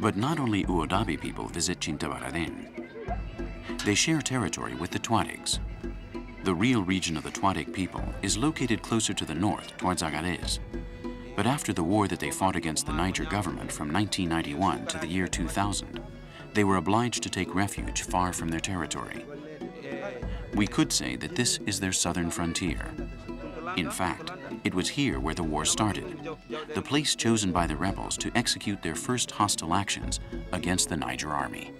But not only Uodabi people visit Chintabaraden. They share territory with the Tuaregs. The real region of the Tuareg people is located closer to the north, towards Agadez. But after the war that they fought against the Niger government from 1991 to the year 2000, they were obliged to take refuge far from their territory. We could say that this is their southern frontier. In fact, it was here where the war started, the place chosen by the rebels to execute their first hostile actions against the Niger army.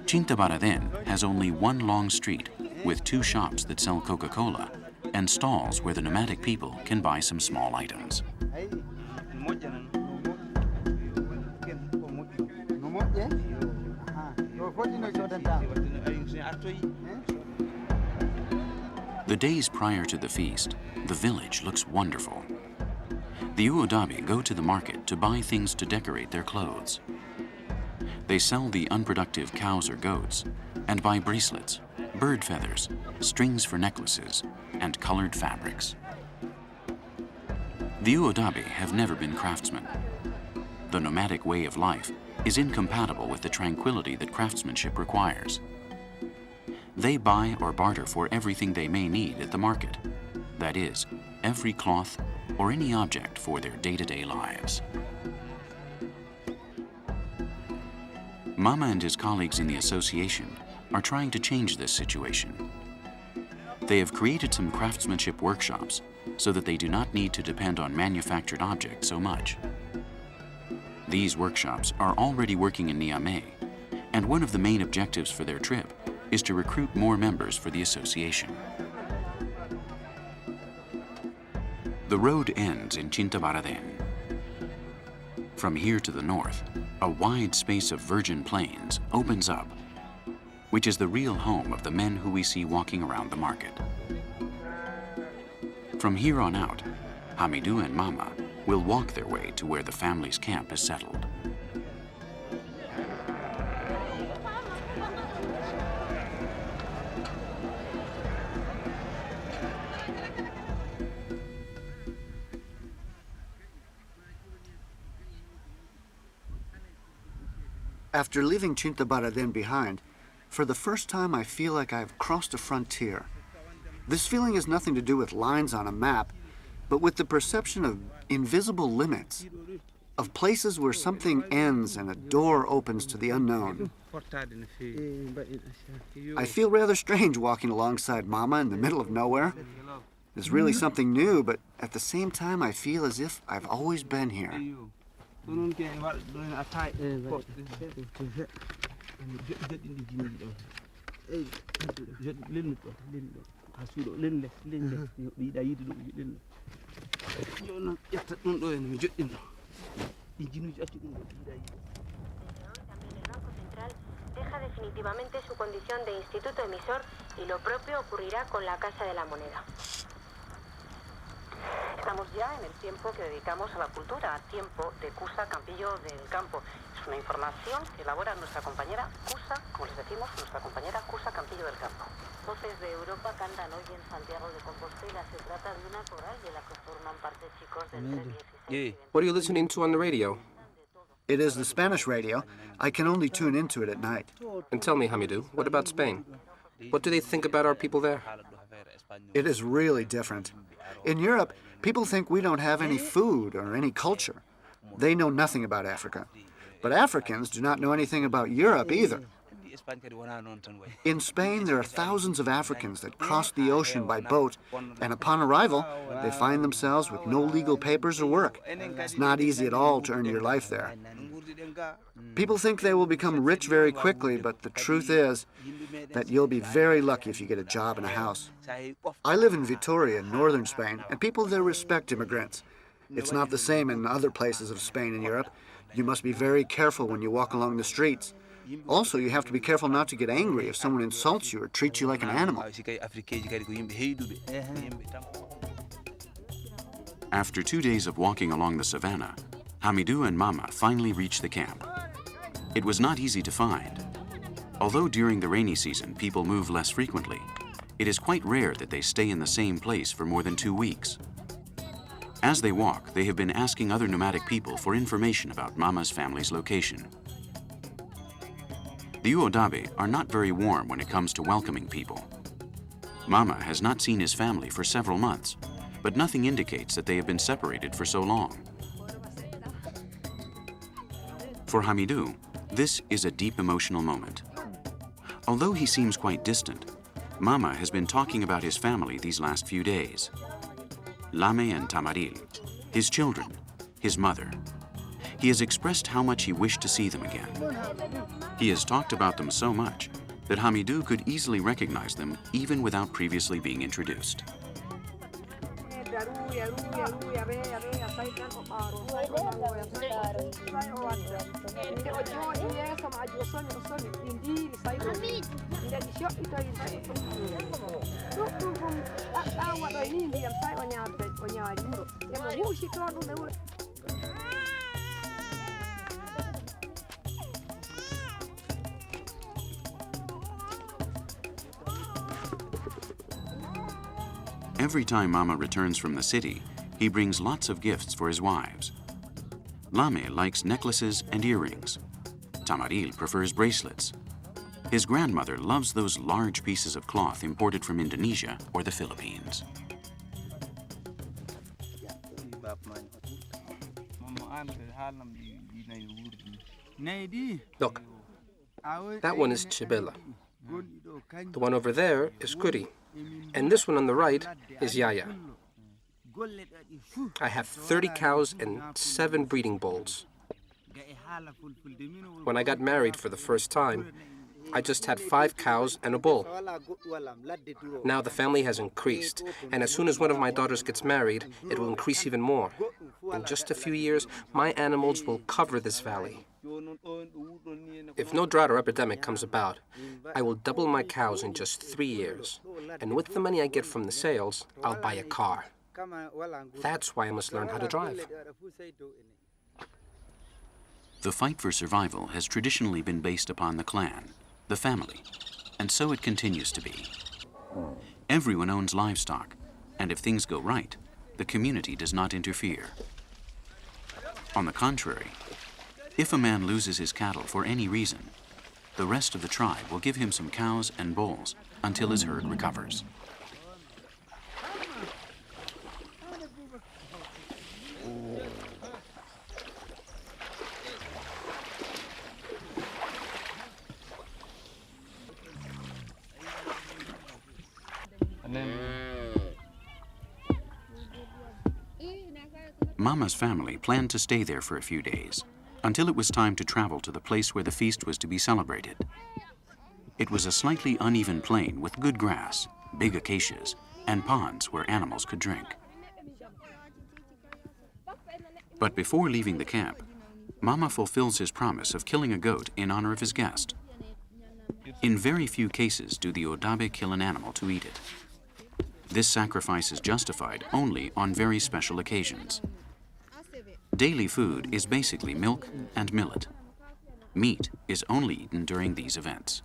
Chintabaraden has only one long street with 2 shops that sell Coca-Cola and stalls where the nomadic people can buy some small items. The days prior to the feast, the village looks wonderful. The Uodabi go to the market to buy things to decorate their clothes. They sell the unproductive cows or goats and buy bracelets, bird feathers, strings for necklaces, and colored fabrics. The Uodabi have never been craftsmen. The nomadic way of life is incompatible with the tranquility that craftsmanship requires. They buy or barter for everything they may need at the market. That is, every cloth or any object for their day-to-day lives. Mama and his colleagues in the association are trying to change this situation. They have created some craftsmanship workshops so that they do not need to depend on manufactured objects so much. These workshops are already working in Niamey, and one of the main objectives for their trip is to recruit more members for the association. The road ends in Chintabaraden. From here to the north, a wide space of virgin plains opens up, which is the real home of the men who we see walking around the market. From here on out, Hamidu and Mama will walk their way to where the family's camp is settled. After leaving Chintabaraden behind, for the first time I feel like I've crossed a frontier. This feeling has nothing to do with lines on a map, but with the perception of invisible limits, of places where something ends and a door opens to the unknown. I feel rather strange walking alongside Mama in the middle of nowhere. It's really something new, but at the same time I feel as if I've always been here. Deja definitivamente su condición de instituto emisor y lo propio ocurrirá con la Casa de la Moneda. Estamos ya en el tiempo que dedicamos a la cultura, tiempo de Cusa Campillo del Campo. Es una información que elabora nuestra compañera Cusa, como les decimos, nuestra compañera Cusa Campillo del Campo. Voces de Europa cantan hoy en Santiago de Compostela. Se trata de una coral de la que forman parte chicos del 316. What are you listening to on the radio? It is the Spanish radio. I can only tune into it at night. And tell me, Hamidu, what about Spain? What do they think about our people there? It is really different. In Europe, people think we don't have any food or any culture. They know nothing about Africa. But Africans do not know anything about Europe either. In Spain, there are thousands of Africans that cross the ocean by boat, and upon arrival, they find themselves with no legal papers or work. It's not easy at all to earn your life there. People think they will become rich very quickly, but the truth is that you'll be very lucky if you get a job in a house. I live in Vitoria, in northern Spain, and people there respect immigrants. It's not the same in other places of Spain and Europe. You must be very careful when you walk along the streets. Also, you have to be careful not to get angry if someone insults you or treats you like an animal. After 2 days of walking along the savannah, Hamidu and Mama finally reached the camp. It was not easy to find. Although during the rainy season people move less frequently, it is quite rare that they stay in the same place for more than 2 weeks. As they walk, they have been asking other nomadic people for information about Mama's family's location. The Uodabe are not very warm when it comes to welcoming people. Mama has not seen his family for several months, but nothing indicates that they have been separated for so long. For Hamidu, this is a deep emotional moment. Although he seems quite distant, Mama has been talking about his family these last few days. Lame and Tamaril, his children, his mother. He has expressed how much he wished to see them again. He has talked about them so much that Hamidu could easily recognize them even without previously being introduced. Every time Mama returns from the city, he brings lots of gifts for his wives. Lame likes necklaces and earrings. Tamaril prefers bracelets. His grandmother loves those large pieces of cloth imported from Indonesia or the Philippines. Look, that one is Chibela. The one over there is Kuri. And this one on the right is Yaya. I have 30 cows and 7 breeding bulls. When I got married for the first time, I just had 5 cows and a bull. Now the family has increased, and as soon as one of my daughters gets married, it will increase even more. In just a few years, my animals will cover this valley. If no drought or epidemic comes about, I will double my cows in just 3 years. And with the money I get from the sales, I'll buy a car. That's why I must learn how to drive. The fight for survival has traditionally been based upon the clan, the family, and so it continues to be. Everyone owns livestock, and if things go right, the community does not interfere. On the contrary, if a man loses his cattle for any reason, the rest of the tribe will give him some cows and bulls until his herd recovers. Mama's family planned to stay there for a few days, until it was time to travel to the place where the feast was to be celebrated. It was a slightly uneven plain with good grass, big acacias, and ponds where animals could drink. But before leaving the camp, Mama fulfills his promise of killing a goat in honor of his guest. In very few cases do the Uodabe kill an animal to eat it. This sacrifice is justified only on very special occasions. Daily food is basically milk and millet. Meat is only eaten during these events.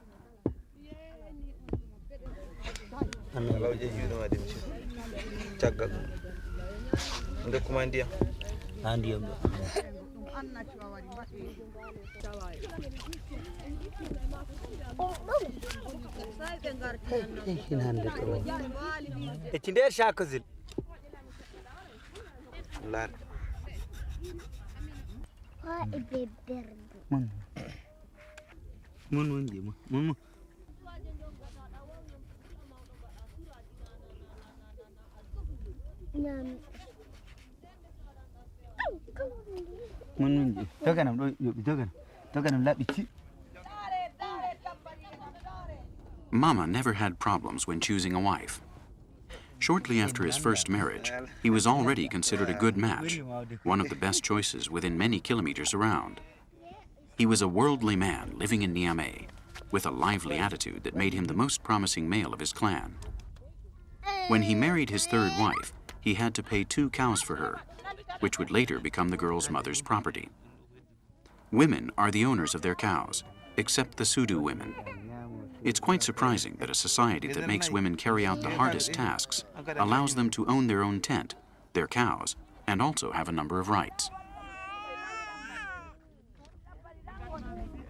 Mama never had problems when choosing a wife. Shortly after his first marriage, he was already considered a good match, one of the best choices within many kilometers around. He was a worldly man living in Niamey, with a lively attitude that made him the most promising male of his clan. When he married his third wife, he had to pay 2 cows for her, which would later become the girl's mother's property. Women are the owners of their cows, except the Sudu women. It's quite surprising that a society that makes women carry out the hardest tasks allows them to own their own tent, their cows, and also have a number of rights.